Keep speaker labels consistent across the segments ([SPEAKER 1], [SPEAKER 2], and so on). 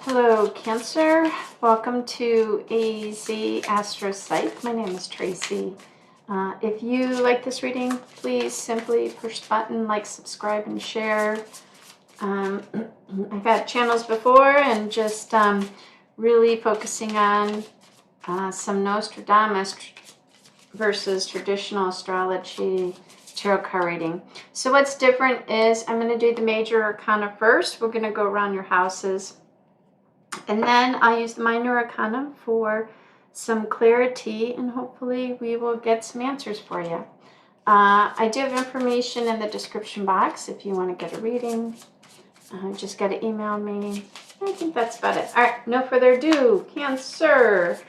[SPEAKER 1] Hello, Cancer. Welcome to AZAstroPsych. My name is Tracy. If you like this reading, please simply push the button, like, subscribe, and share. I've had channels before and just really focusing on some Nostradamus versus traditional astrology tarot card reading. So what's different is I'm going to do the major arcana first. We're going to go around your houses. And then I'll use the minor arcana for some clarity, and hopefully we will get some answers for you. I do have information in the description box if you want to get a reading. Just got to email me. I think that's about it. All right, no further ado. Cancer.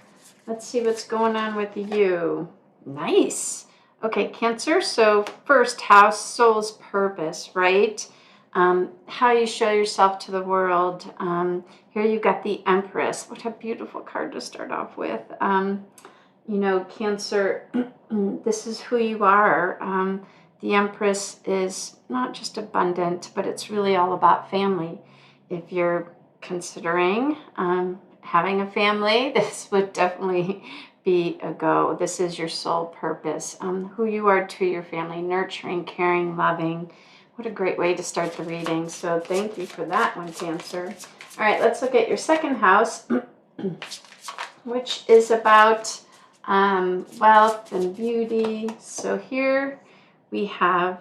[SPEAKER 1] Let's see what's going on with you. Nice. Okay, Cancer. So first house, soul's purpose, right? How you show yourself to the world. Here you got the Empress. What a beautiful card to start off with. You know, Cancer, this is who you are. The Empress is not just abundant, but it's really all about family. If you're considering having a family, this would definitely be a go. This is your soul purpose. Who you are to your family, nurturing, caring, loving. What a great way to start the reading. So thank you for that one, Cancer. All right, let's look at your second house, which is about wealth and beauty. So here we have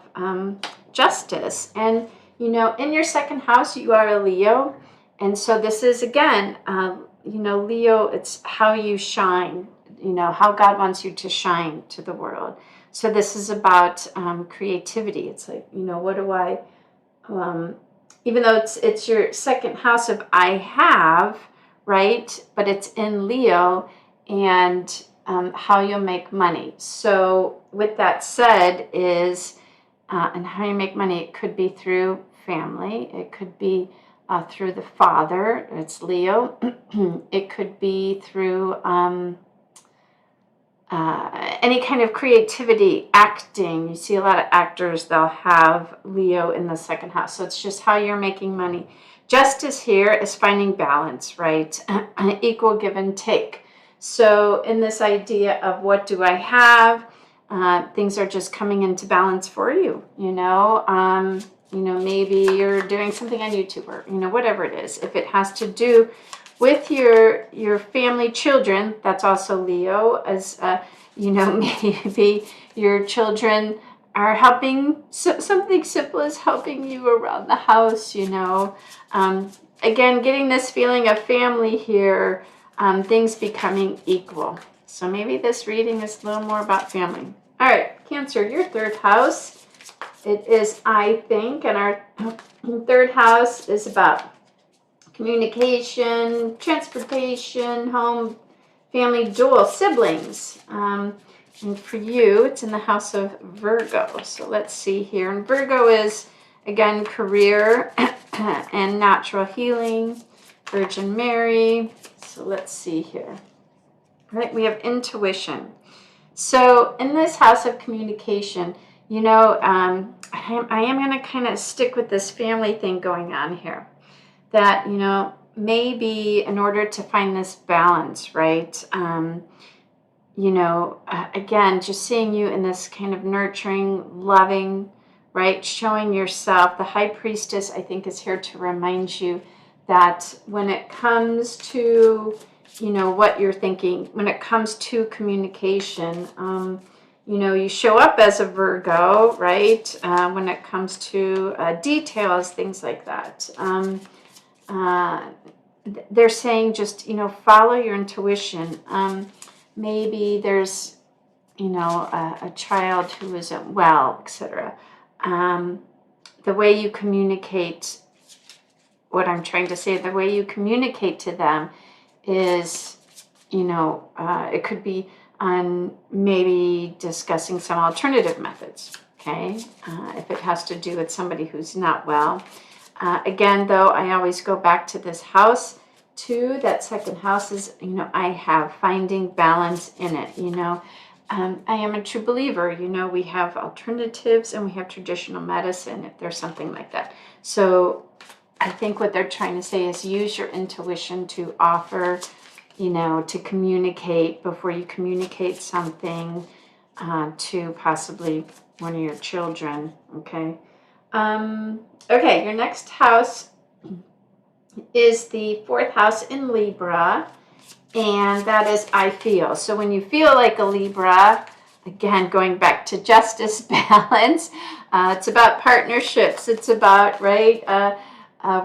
[SPEAKER 1] justice. And, you know, in your second house, you are a Leo. And so this is, again, you know, Leo, it's how you shine, you know, how God wants you to shine to the world. So this is about creativity. It's like, you know, what do I, even though it's your second house of I have, right? But it's in Leo, and how you'll make money. So with that said is, and how you make money, it could be through family. It could be through the father. It's Leo. It could be through any kind of creativity, acting. You see a lot of actors, they'll have Leo in the second house. So it's just how you're making money. Justice here is finding balance, right? Equal give and take. So in this idea of what do I have, things are just coming into balance for you, you know. You know, maybe you're doing something on YouTube, or, you know, whatever it is. If it has to do with your family, children, that's also Leo, as you know, maybe your children are helping, something simple as helping you around the house, you know. Again, getting this feeling of family here, things becoming equal. So maybe this reading is a little more about family. All right, Cancer, your third house, it is I think, and our third house is about communication, transportation, home, family, dual, siblings. And for you, it's in the house of Virgo. So let's see here. And Virgo is, again, career and natural healing, Virgin Mary. So let's see here. All right, we have intuition. So in this house of communication, you know, I am going to kind of stick with this family thing going on here. That, you know, maybe in order to find this balance, right? You know, again, just seeing you in this kind of nurturing, loving, right? Showing yourself. The High Priestess, I think, is here to remind you that when it comes to, you know, what you're thinking, when it comes to communication, you know, you show up as a Virgo, right? When it comes to details, things like that. They're saying just, you know, follow your intuition. Maybe there's, you know, a child who isn't well, etc. The way you communicate, what I'm trying to say, the way you communicate to them is, you know, it could be on maybe discussing some alternative methods, okay? If it has to do with somebody who's not well. Again, though, I always go back to this house too. That second house is, you know, I have finding balance in it, you know. I am a true believer, you know, we have alternatives and we have traditional medicine if there's something like that. So I think what they're trying to say is use your intuition to offer, to communicate before you communicate something to possibly one of your children, okay? Okay, your next house is the 4th house in Libra, and that is I feel. So when you feel like a Libra, again, going back to justice, balance, it's about partnerships. It's about, right,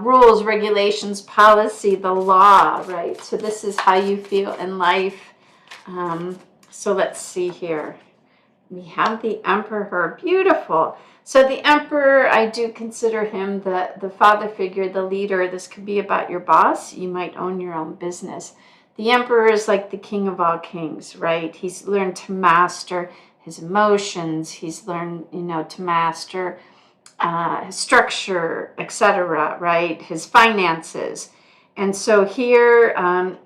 [SPEAKER 1] rules, regulations, policy, the law, right? So this is how you feel in life. So let's see here. We have the Emperor. Beautiful. So the Emperor, I do consider him the father figure, the leader. This could be about your boss. You might own your own business. The Emperor is like the king of all kings, right? He's learned to master his emotions. He's learned, to master his structure, etc., right? His finances. And so here,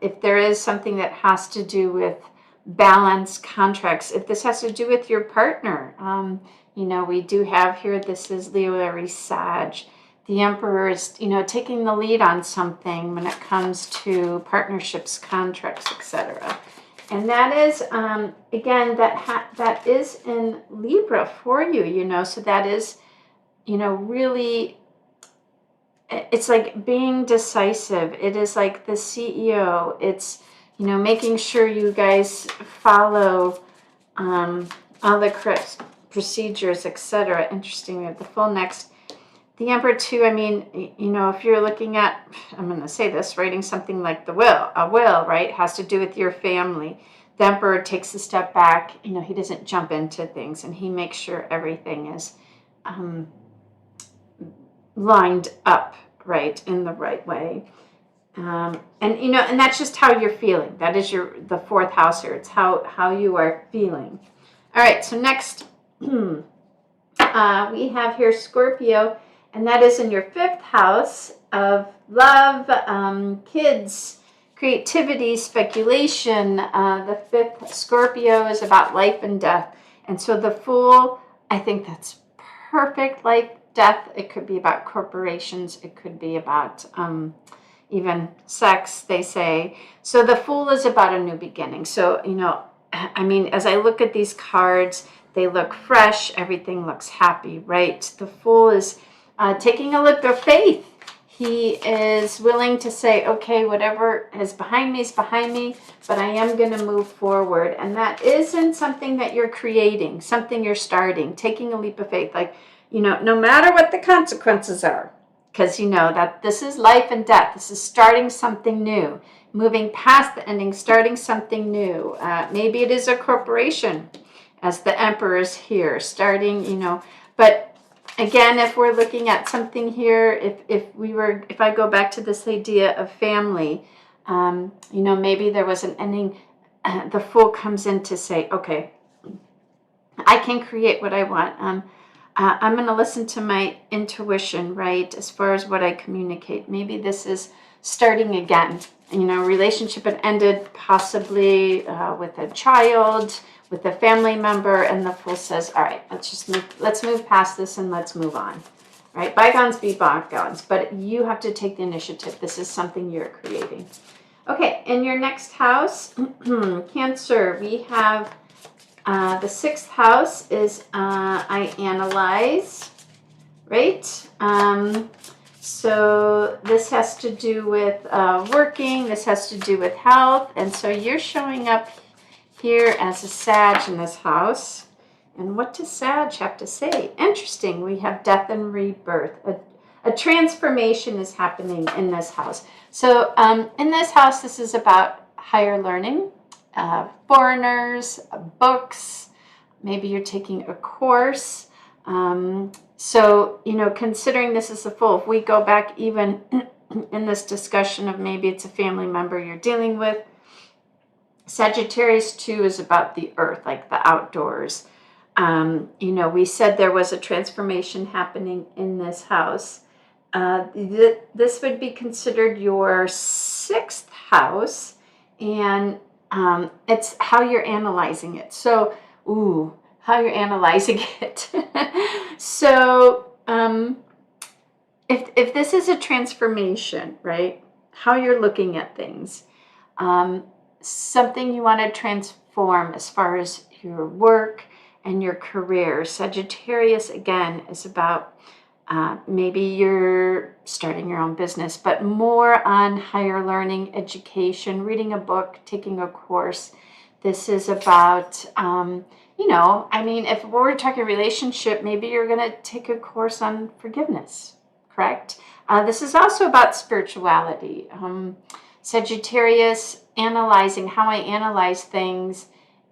[SPEAKER 1] if there is something that has to do with balance, contracts, if this has to do with your partner, we do have here, this is Leo, Aries, Sag. The Emperor is, taking the lead on something when it comes to partnerships, contracts, etc. And that is, again, that is in Libra for you, so that is, really, it's like being decisive. It is like the CEO. It's, making sure you guys follow all the correct procedures, etc. Interesting. We have the full next. The Emperor too, I mean, if you're looking at, I'm going to say this, writing something like a will, right, has to do with your family. The Emperor takes a step back, he doesn't jump into things, and he makes sure everything is lined up, right, in the right way. And that's just how you're feeling. That is the 4th house here. It's how you are feeling. All right, so next we have here Scorpio, and that is in your 5th house of love, kids, creativity, speculation. The 5th Scorpio is about life and death. And so the Fool, I think that's perfect. Life, death. It could be about corporations. It could be about even sex, they say. So the Fool is about a new beginning. So, I mean, as I look at these cards, they look fresh. Everything looks happy, right? The Fool is taking a leap of faith. He is willing to say, okay, whatever is behind me is behind me, but I am going to move forward. And that isn't something that you're creating, something you're starting, taking a leap of faith. Like, no matter what the consequences are, because that this is life and death. This is starting something new, moving past the ending, starting something new. Maybe it is a corporation, as the Emperor is here, starting, but again, if we're looking at something here, if I go back to this idea of family, maybe there was an ending. The Fool comes in to say, okay, I can create what I want. I'm going to listen to my intuition, right, as far as what I communicate. Maybe this is starting again. Relationship had ended possibly with a child, with a family member, and the Fool says, all right, let's move past this and let's move on. Right? Bygones be bygones, but you have to take the initiative. This is something you're creating. Okay, in your next house, Cancer, we have the 6th house is I analyze, right? So this has to do with working. This has to do with health. And so you're showing up here as a Sag in this house. And what does Sag have to say? Interesting. We have death and rebirth. A transformation is happening in this house. So in this house, this is about higher learning, foreigners, books. Maybe you're taking a course. So, considering this is a Fool, if we go back even in this discussion of maybe it's a family member you're dealing with, Sagittarius too is about the earth, like the outdoors. We said there was a transformation happening in this house. This would be considered your 6th house, and it's how you're analyzing it. So, how you're analyzing it. So, if this is a transformation, right? How you're looking at things, something you want to transform as far as your work and your career. Sagittarius, again, is about maybe you're starting your own business, but more on higher learning, education, reading a book, taking a course. This is about, I mean, if we're talking relationship, maybe you're going to take a course on forgiveness, correct? This is also about spirituality. Sagittarius, analyzing how I analyze things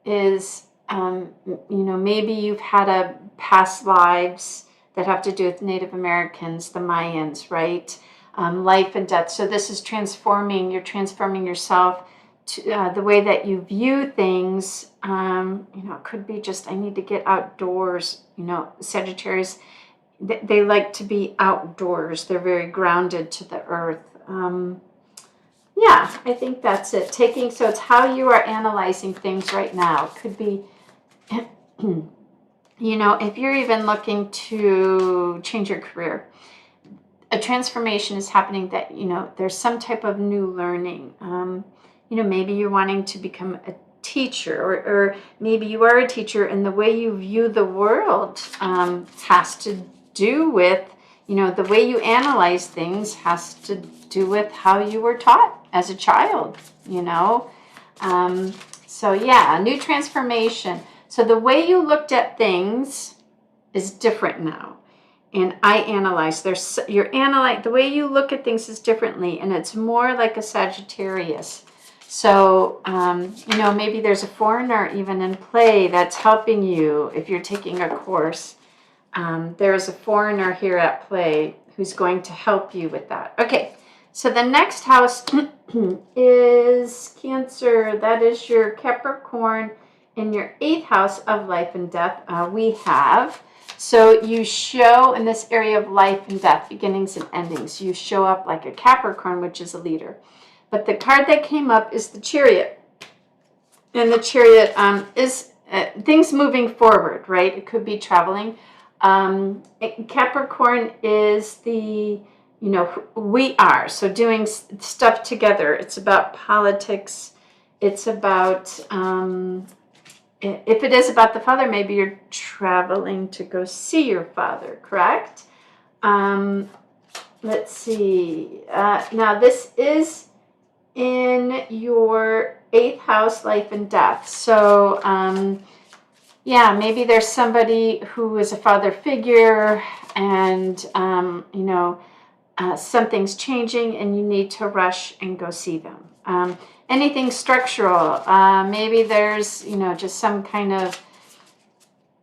[SPEAKER 1] is, maybe you've had a past lives that have to do with Native Americans, the Mayans, right? Life and death. So this is transforming. You're transforming yourself to the way that you view things. It could be just, I need to get outdoors. Sagittarius, they like to be outdoors. They're very grounded to the earth. Yeah, I think that's it. So it's how you are analyzing things right now. It could be, if you're even looking to change your career, a transformation is happening that, there's some type of new learning. Maybe you're wanting to become a teacher, or maybe you are a teacher and the way you view the world has to do with, the way you analyze things has to do with how you were taught as a child, So yeah, a new transformation. So the way you looked at things is different now. And I analyze. The way you look at things is differently, and it's more like a Sagittarius. So, maybe there's a foreigner even in play that's helping you if you're taking a course. There is a foreigner here at play who's going to help you with that. Okay, so the next house is Cancer. That is your Capricorn in your 8th house of life and death. So you show in this area of life and death, beginnings and endings. You show up like a Capricorn, which is a leader. But the card that came up is the Chariot. And the Chariot is things moving forward, right? It could be traveling. Capricorn is the, we are. So doing stuff together. It's about politics. It's about, if it is about the father, maybe you're traveling to go see your father, correct? Let's see. Now this is in your 8th house, life and death. So, maybe there's somebody who is a father figure and, something's changing and you need to rush and go see them. Anything structural. Maybe there's, just some kind of,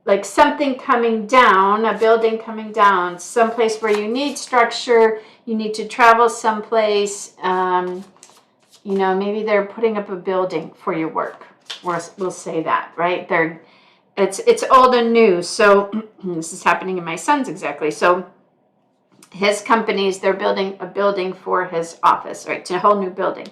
[SPEAKER 1] like something coming down, a building coming down, someplace where you need structure, you need to travel someplace. Maybe they're putting up a building for your work. We'll say that, right? It's old and new. So this is happening in my son's exactly. So his companies, they're building a building for his office, right? It's a whole new building.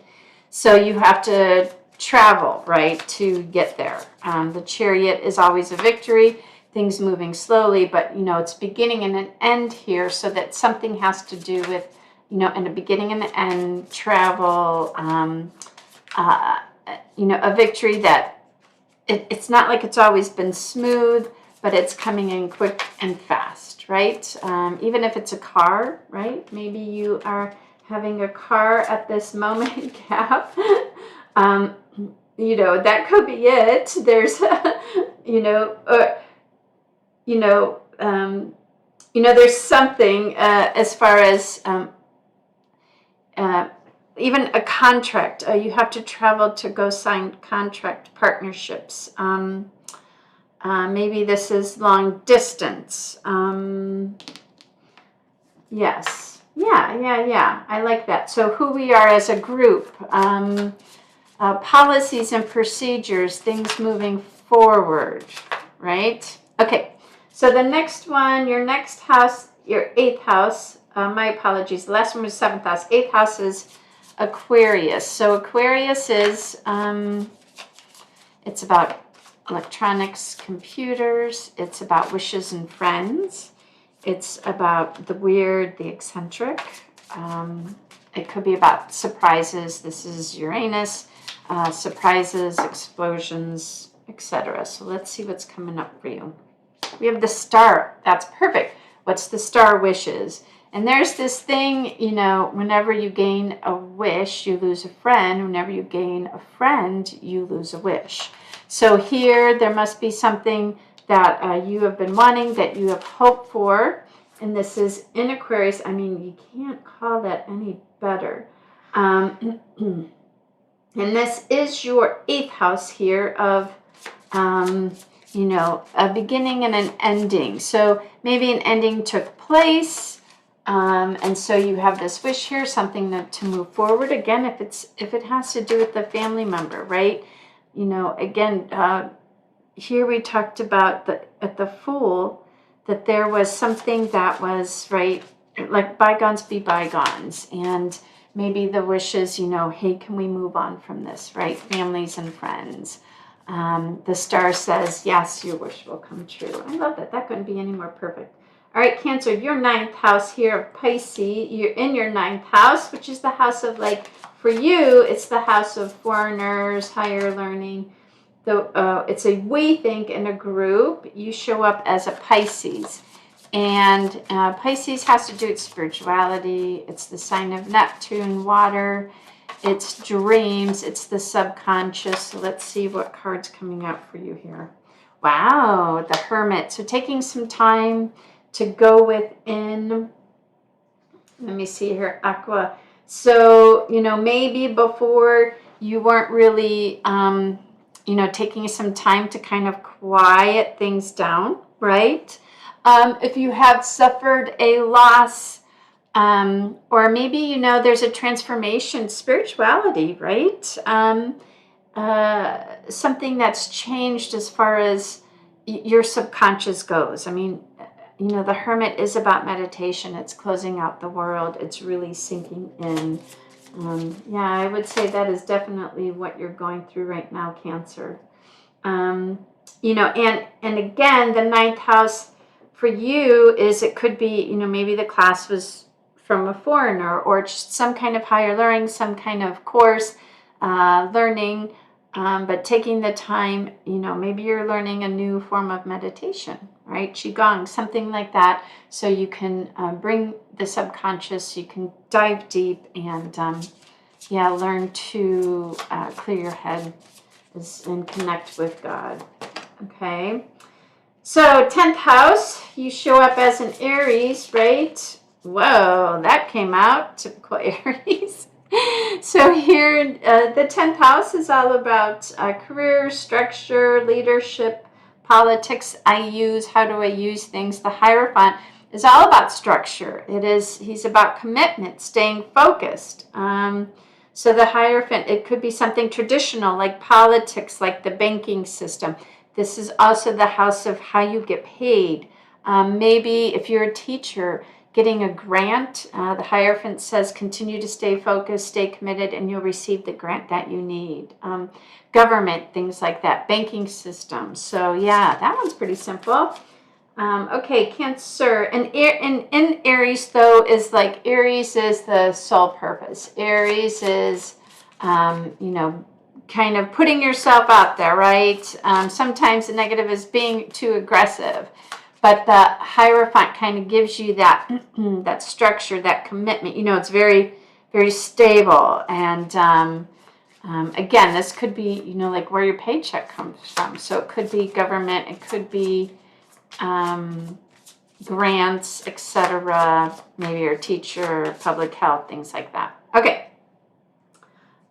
[SPEAKER 1] So you have to travel, right, to get there. The Chariot is always a victory, things moving slowly, but, it's beginning and an end here, so that something has to do with, in the beginning and the end, travel, a victory that it's not like it's always been smooth, but it's coming in quick and fast, right? Even if it's a car, right? Maybe you are having a car at this moment, Cap. That could be it. There's, there's something as far as even a contract. You have to travel to go sign contract partnerships. Maybe this is long distance. Yes. Yeah. I like that. So who we are as a group, policies and procedures, things moving forward, right? Okay. So the next one, your next house, your 8th house, my apologies. The last one was 7th house. 8th house is Aquarius. So Aquarius is, it's about electronics, computers. It's about wishes and friends. It's about the weird, the eccentric. It could be about surprises. This is Uranus. Surprises, explosions, etc. So let's see what's coming up for you. We have the star. That's perfect. What's the star wishes? And there's this thing, you know, whenever you gain a wish, you lose a friend. Whenever you gain a friend, you lose a wish. So here, there must be something that you have been wanting, that you have hoped for. And this is in Aquarius. I mean, you can't call that any better. And this is your 8th house here of, you know, a beginning and an ending. So maybe an ending took place. And so you have this wish here, something to move forward. Again, if it has to do with the family member, right? You know, again, here we talked about at the Fool that there was something that was, right, like bygones be bygones. And maybe the wish is, you know, hey, can we move on from this, right? Families and friends. The star says, yes, your wish will come true. I love that. That couldn't be any more perfect. All right, Cancer, your 9th house here of Pisces. You're in your 9th house, which is the house of, like, for you, it's the house of foreigners, higher learning. It's a we think in a group. You show up as a Pisces. And Pisces has to do with spirituality. It's the sign of Neptune, water. It's dreams. It's the subconscious. So let's see what card's coming out for you here. Wow, the Hermit. So taking some time to go within. Let me see here, Aqua. So, you know, maybe before you weren't really, you know, taking some time to kind of quiet things down, right? If you have suffered a loss, or maybe, you know, there's a transformation, spirituality, right? Something that's changed as far as your subconscious goes. I mean, you know, the Hermit is about meditation. It's closing out the world. It's really sinking in. Yeah, I would say that is definitely what you're going through right now, Cancer. You know, and again, the 9th house for you is, it could be, you know, maybe the class was from a foreigner, or just some kind of higher learning, some kind of course, learning, but taking the time, you know, maybe you're learning a new form of meditation, right? Qigong, something like that. So you can bring the subconscious, you can dive deep and, yeah, learn to clear your head and connect with God. Okay. So 10th house, you show up as an Aries, right? Whoa, that came out, typical Aries. So here, the 10th house is all about career, structure, leadership, politics. How do I use things? The Hierophant is all about structure. He's about commitment, staying focused. So the Hierophant, it could be something traditional like politics, like the banking system. This is also the house of how you get paid. Maybe if you're a teacher, getting a grant, the Hierophant says continue to stay focused, stay committed, and you'll receive the grant that you need. Government, things like that, banking system. So yeah, that one's pretty simple. Okay, Cancer. And in Aries, though, is like, Aries is the sole purpose. Aries is, you know, kind of putting yourself out there, right? Sometimes the negative is being too aggressive. But the Hierophant kind of gives you that that structure, that commitment. You know, it's very, very stable. And again, this could be, you know, like where your paycheck comes from. So it could be government, it could be grants, etc. Maybe you're a teacher, public health, things like that. Okay.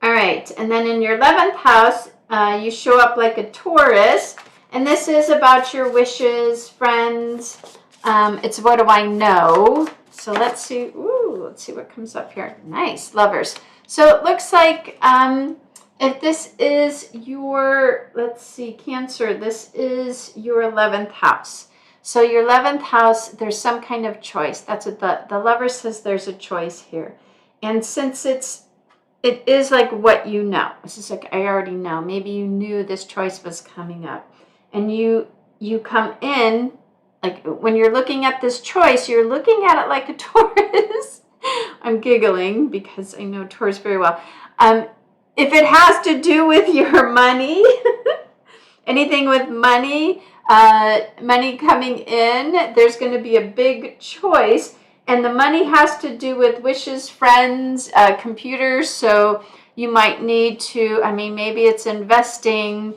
[SPEAKER 1] All right. And then in your 11th house, you show up like a Taurus. And this is about your wishes, friends. It's what do I know? So let's see. Ooh, let's see what comes up here. Nice, Lovers. So it looks like if this is your, let's see, Cancer, this is your 11th house. So your 11th house, there's some kind of choice. That's what the Lover says, there's a choice here. And since it is like what you know. This is like, I already know. Maybe you knew this choice was coming up. And you come in like when you're looking at this choice, you're looking at it like a Taurus. I'm giggling because I know Taurus very well. If it has to do with your money, anything with money, money coming in, there's going to be a big choice. And the money has to do with wishes, friends, computers. So you might need to, I mean, maybe it's investing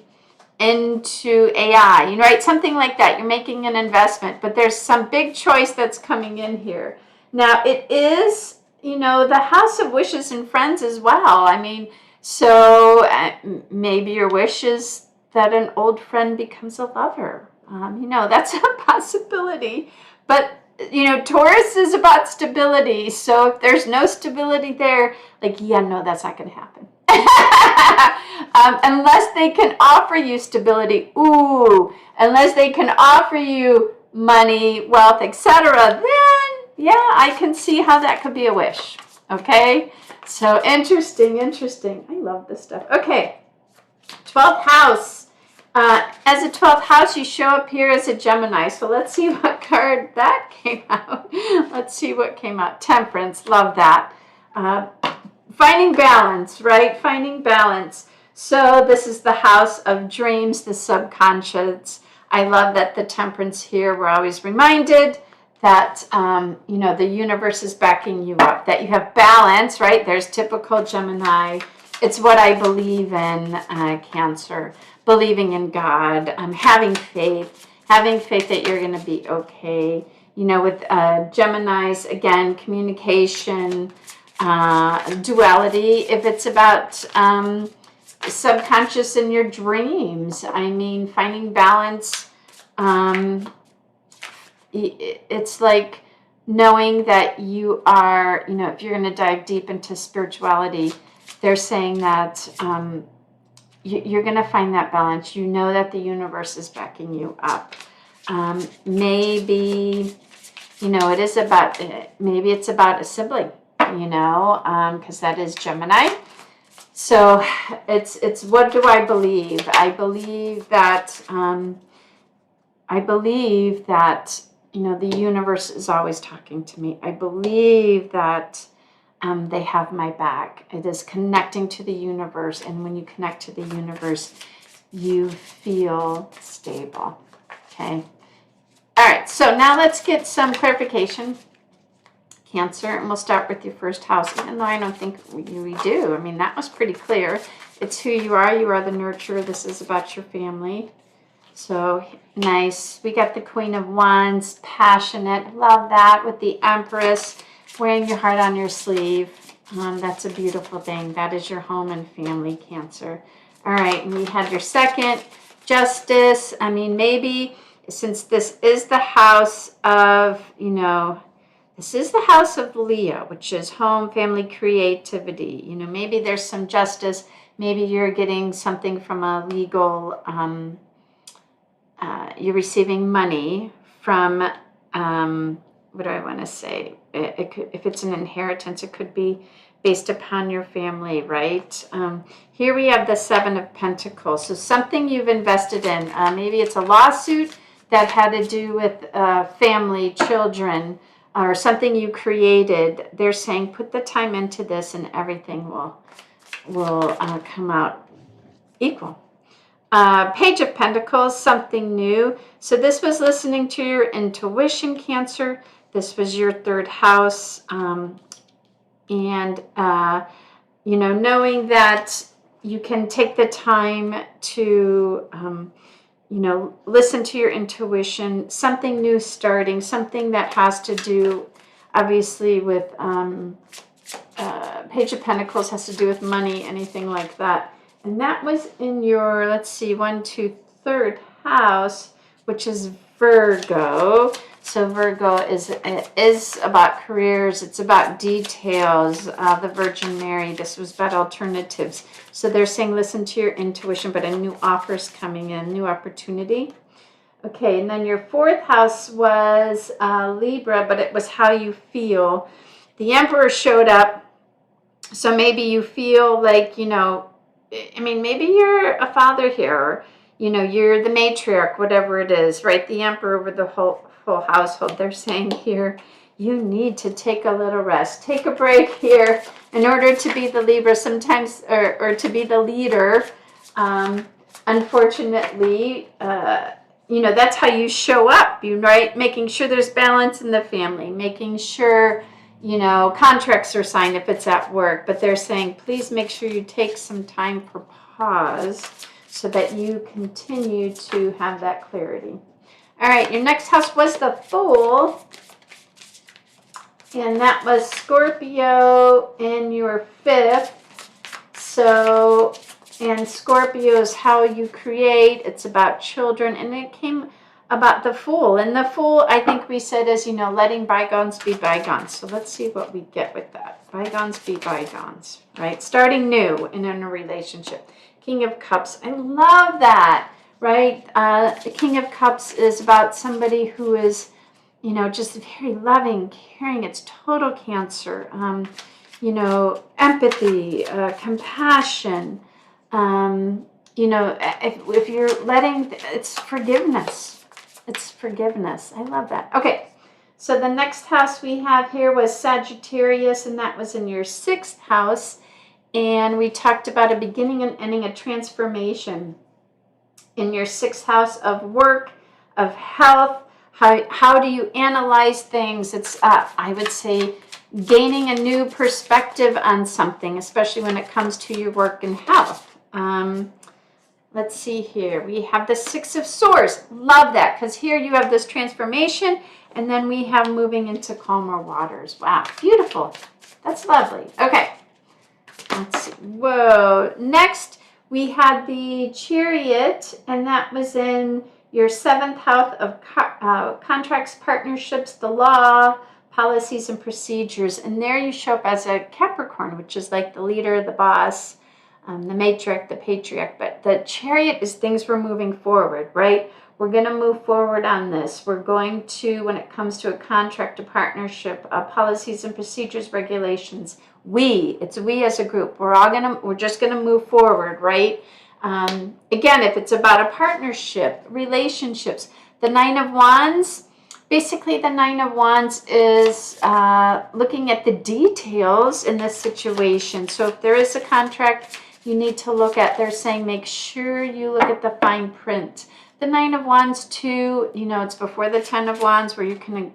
[SPEAKER 1] into AI, right? Something like that. You're making an investment, but there's some big choice that's coming in here. Now, it is, the house of wishes and friends as well. I mean, so maybe your wish is that an old friend becomes a lover. That's a possibility. But, Taurus is about stability. So if there's no stability there, that's not going to happen. Unless they can offer you stability, unless they can offer you money, wealth, etc., then I can see how that could be a wish. Okay, so interesting. I love this stuff. Okay, 12th house. As a 12th house, you show up here as a Gemini. So let's see what card that came out. Let's see what came out. Temperance, love that. Finding balance, right? Finding balance. So this is the house of dreams, the subconscious. I love that the temperance here, we're always reminded that, the universe is backing you up, that you have balance, right? There's typical Gemini. It's what I believe in, Cancer. Believing in God, having faith that you're going to be okay. With Geminis, again, communication, duality. If it's about subconscious in your dreams, I mean, finding balance, it's like knowing that you are, if you're going to dive deep into spirituality, they're saying that you're going to find that balance. You know that the universe is backing you up. Maybe, it is about, maybe it's about a sibling, because that is Gemini. So it's what do I believe? I believe that, the universe is always talking to me. I believe that they have my back. It is connecting to the universe. And when you connect to the universe, you feel stable. Okay. All right. So now let's get some clarification, Cancer. And we'll start with your first house, even though I don't think we do. I mean, that was pretty clear. It's who you are. You are the nurturer. This is about your family. So nice. We got the Queen of Wands, passionate. Love that, with the Empress. Wearing your heart on your sleeve. That's a beautiful thing. That is your home and family, Cancer. All right, and we have your second, Justice. I mean, maybe since this is the house of, this is the house of Leo, which is home, family, creativity. Maybe there's some justice. Maybe you're getting something from a legal, you're receiving money from, what do I want to say? It could, if it's an inheritance, it could be based upon your family, right? Here we have the Seven of Pentacles. So something you've invested in. Maybe it's a lawsuit that had to do with family, children, or something you created. They're saying put the time into this and everything will come out equal. Page of Pentacles, something new. So this was listening to your intuition, Cancer. This was your third house. Knowing that you can take the time to, listen to your intuition, something new starting, something that has to do, obviously, with Page of Pentacles has to do with money, anything like that. And that was in your, let's see, 1, 2, third house, which is Virgo. So Virgo is about careers. It's about details. The Virgin Mary, this was about alternatives. So they're saying listen to your intuition, but a new offer is coming in, new opportunity. Okay, and then your fourth house was Libra, but it was how you feel. The Emperor showed up. So maybe you feel like, maybe you're a father here, or, you're the matriarch, whatever it is, right? The Emperor with the whole household. They're saying here, you need to take a little rest. Take a break here in order to be the Libra sometimes, or to be the leader. Unfortunately, that's how you show up, right? Making sure there's balance in the family, making sure, contracts are signed if it's at work. But they're saying, please make sure you take some time for pause so that you continue to have that clarity. All right, your next house was the Fool. And that was Scorpio in your 5th. So, and Scorpio is how you create. It's about children. And it came about the Fool. And the Fool, I think we said, is, letting bygones be bygones. So let's see what we get with that. Bygones be bygones, right? Starting new in a relationship. King of Cups. I love that, right? The King of Cups is about somebody who is, just very loving, caring. It's total Cancer. Empathy, compassion. If you're letting, it's forgiveness. It's forgiveness. I love that. Okay, so the next house we have here was Sagittarius, and that was in your 6th house. And we talked about a beginning and ending, a transformation in your 6th house of work, of health. How do you analyze things? It's, I would say, gaining a new perspective on something, especially when it comes to your work and health. Let's see here. We have the 6 of Swords. Love that, because here you have this transformation, and then we have moving into calmer waters. Wow, beautiful. That's lovely. Okay. Let's see. Whoa. Next, we had the Chariot, and that was in your 7th house of contracts, partnerships, the law, policies, and procedures. And there you show up as a Capricorn, which is like the leader, the boss, the matriarch, the patriarch. But the Chariot is things we're moving forward, right? We're going to move forward on this. We're going to, when it comes to a contract, a partnership, policies and procedures, regulations, it's we as a group. We're just going to move forward, right? Again, if it's about a partnership, relationships, the 9 of Wands, basically the 9 of Wands is looking at the details in this situation. So if there is a contract you need to look at, they're saying make sure you look at the fine print. The 9 of Wands too, it's before the 10 of Wands where you can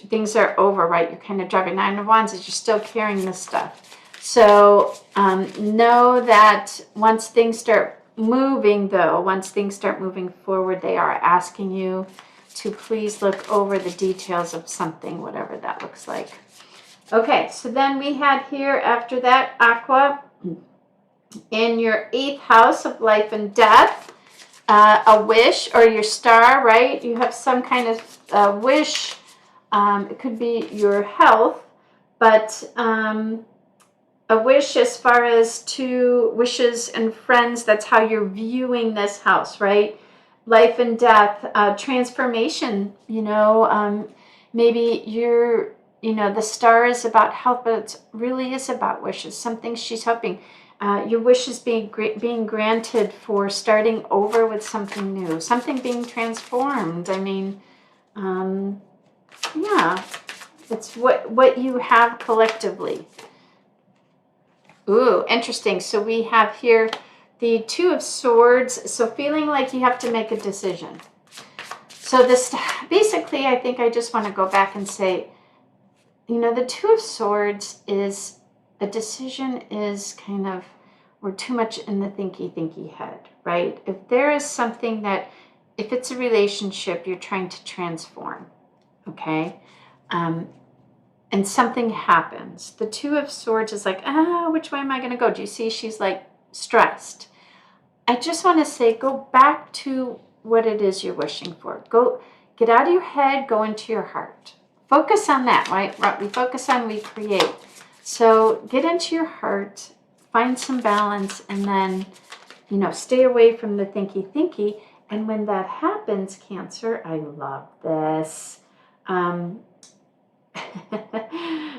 [SPEAKER 1] things are over, right? You're kind of driving. 9 of Wands is you're still carrying this stuff. So know that once things start moving forward, they are asking you to please look over the details of something, whatever that looks like. Okay, so then we had here after that, Aqua, in your 8th house of life and death, a wish, or your star, right? You have some kind of wish. It could be your health, but a wish as far as to wishes and friends, that's how you're viewing this house, right? Life and death, transformation, maybe you're, the star is about health, but it really is about wishes, something she's hoping. Your wish is being granted for starting over with something new, something being transformed. I mean, yeah, it's what you have collectively. Ooh, interesting. So we have here the 2 of Swords. So feeling like you have to make a decision. So this, basically, I think I just want to go back and say, the 2 of Swords is a decision is kind of, we're too much in the thinky head, right? If there is something that, if it's a relationship you're trying to transform, okay? And something happens. The 2 of Swords is like, which way am I going to go? Do you see? She's like stressed. I just want to say, go back to what it is you're wishing for. Go, get out of your head, go into your heart. Focus on that, right? We focus on, we create. So get into your heart, find some balance, and then, stay away from the thinky. And when that happens, Cancer, I love this.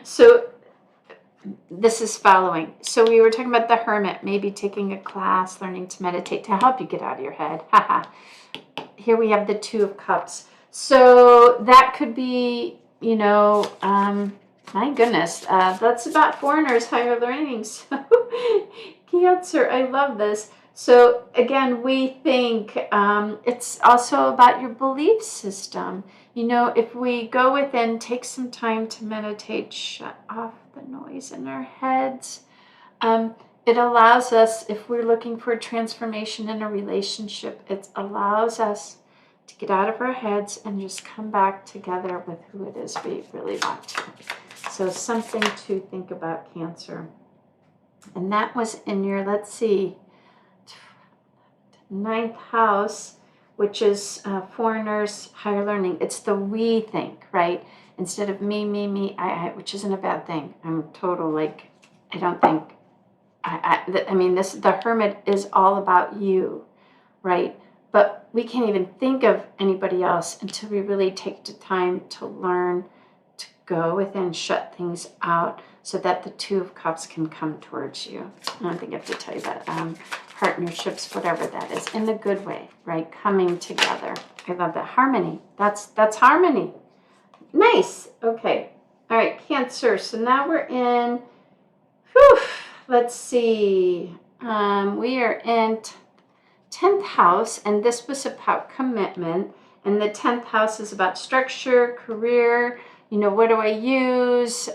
[SPEAKER 1] So this is following. So we were talking about the Hermit, maybe taking a class, learning to meditate to help you get out of your head. Here we have the 2 of Cups. So that could be, my goodness, that's about foreigners higher learning. So Cancer, I love this. So again, we think it's also about your belief system. If we go within, take some time to meditate, shut off the noise in our heads. It allows us, if we're looking for a transformation in a relationship, it allows us to get out of our heads and just come back together with who it is we really want to. So something to think about, Cancer. And that was in your, let's see, 9th house, which is foreigners, higher learning. It's the we think, right? Instead of me, I, which isn't a bad thing. I'm total, I don't think, the Hermit is all about you, right? But we can't even think of anybody else until we really take the time to learn to go within, shut things out, so that the 2 of Cups can come towards you. I don't think I have to tell you that. Partnerships, whatever that is, in the good way, right? Coming together. I love that. Harmony. That's harmony. Nice. Okay. All right, Cancer. So now we're in, let's see. We are in 10th house, and this was about commitment. And the 10th house is about structure, career. What do I use?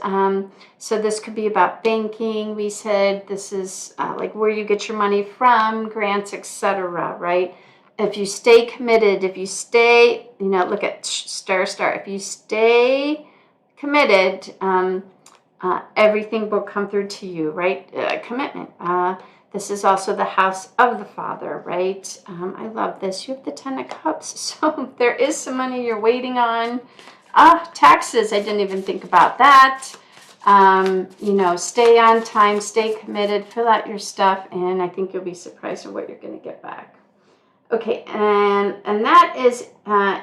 [SPEAKER 1] So this could be about banking. We said this is like where you get your money from, grants, etc., right? If you stay committed, if you stay, look at star. If you stay committed, everything will come through to you, right? Commitment. This is also the house of the father, right? I love this. You have the 10 of Cups. So there is some money you're waiting on. Taxes. I didn't even think about that. Stay on time, stay committed, fill out your stuff, and I think you'll be surprised at what you're going to get back. Okay, and that is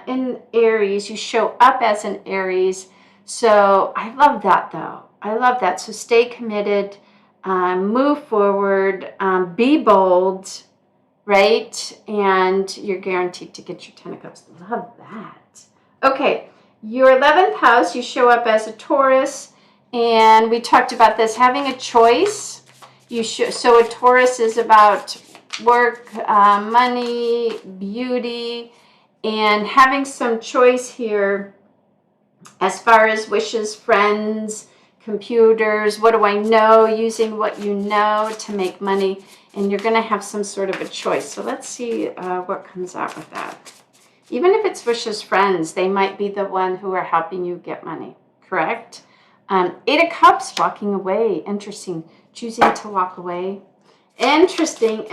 [SPEAKER 1] in Aries. You show up as an Aries. So I love that, though. I love that. So stay committed, move forward, be bold, right? And you're guaranteed to get your 10 of Cups. Love that. Okay. Your 11th house, you show up as a Taurus, and we talked about this, having a choice. So a Taurus is about work, money, beauty, and having some choice here as far as wishes, friends, computers, what do I know, using what you know to make money, and you're going to have some sort of a choice. So let's see what comes out with that. Even if it's wishes, friends, they might be the one who are helping you get money, correct? 8 of Cups, walking away. Interesting. Choosing to walk away. Interesting.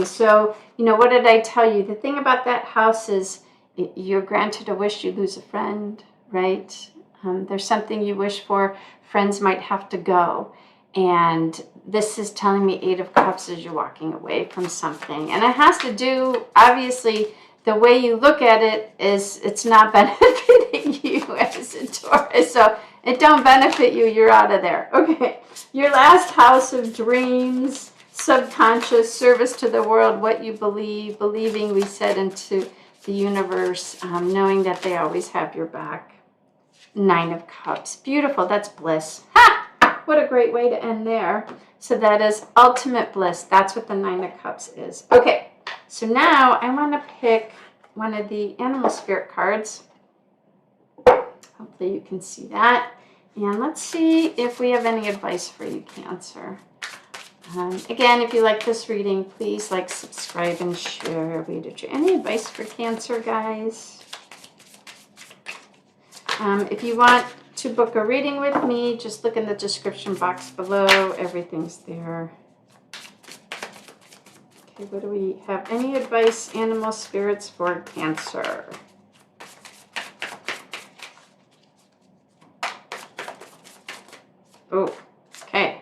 [SPEAKER 1] So, what did I tell you? The thing about that house is you're granted a wish, you lose a friend, right? There's something you wish for. Friends might have to go. And this is telling me 8 of Cups as you're walking away from something. And it has to do, obviously, the way you look at it is it's not benefiting you as a Taurus. So it don't benefit you. You're out of there. Okay. Your last house of dreams, subconscious, service to the world, what you believe, believing, we said, into the universe, knowing that they always have your back. 9 of Cups. Beautiful. That's bliss. Ha! What a great way to end there. So that is ultimate bliss. That's what the 9 of Cups is. Okay. So now I want to pick one of the animal spirit cards. Hopefully you can see that. And let's see if we have any advice for you, Cancer. Again, if you like this reading, please like, subscribe, and share. Any advice for Cancer, guys? If you want to book a reading with me, just look in the description box below. Everything's there. Okay, what do we have? Any advice, animal spirits, for Cancer? Oh, okay.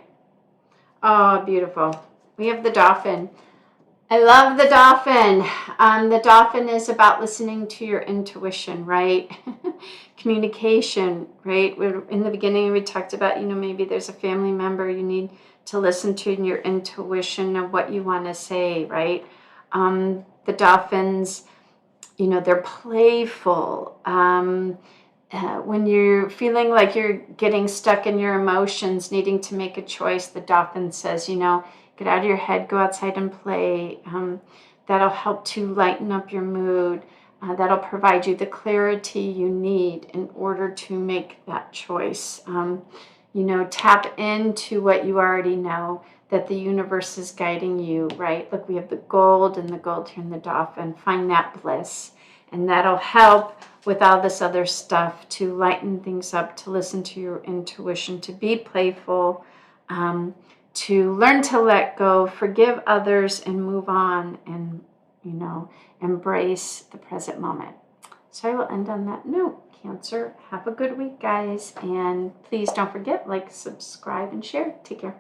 [SPEAKER 1] Oh, beautiful. We have the dolphin. I love the dolphin. The dolphin is about listening to your intuition, right? Communication, right? In the beginning, we talked about, maybe there's a family member you need to listen to in your intuition of what you want to say, right? The dolphins, You know, they're playful. When you're feeling like you're getting stuck in your emotions, needing to make a choice, the dolphin says, you know, get out of your head, go outside and play. That'll help to lighten up your mood. That'll provide you the clarity you need in order to make that choice. You know, tap into what you already know, that the universe is guiding you, right? Look, we have the gold and the gold here in the dolphin. Find that bliss. And that'll help with all this other stuff to lighten things up, to listen to your intuition, to be playful, to learn to let go, forgive others, and move on, and, you know, embrace the present moment. So I will end on that note. Cancer, have a good week, guys. And please don't forget, like, subscribe, and share. Take care.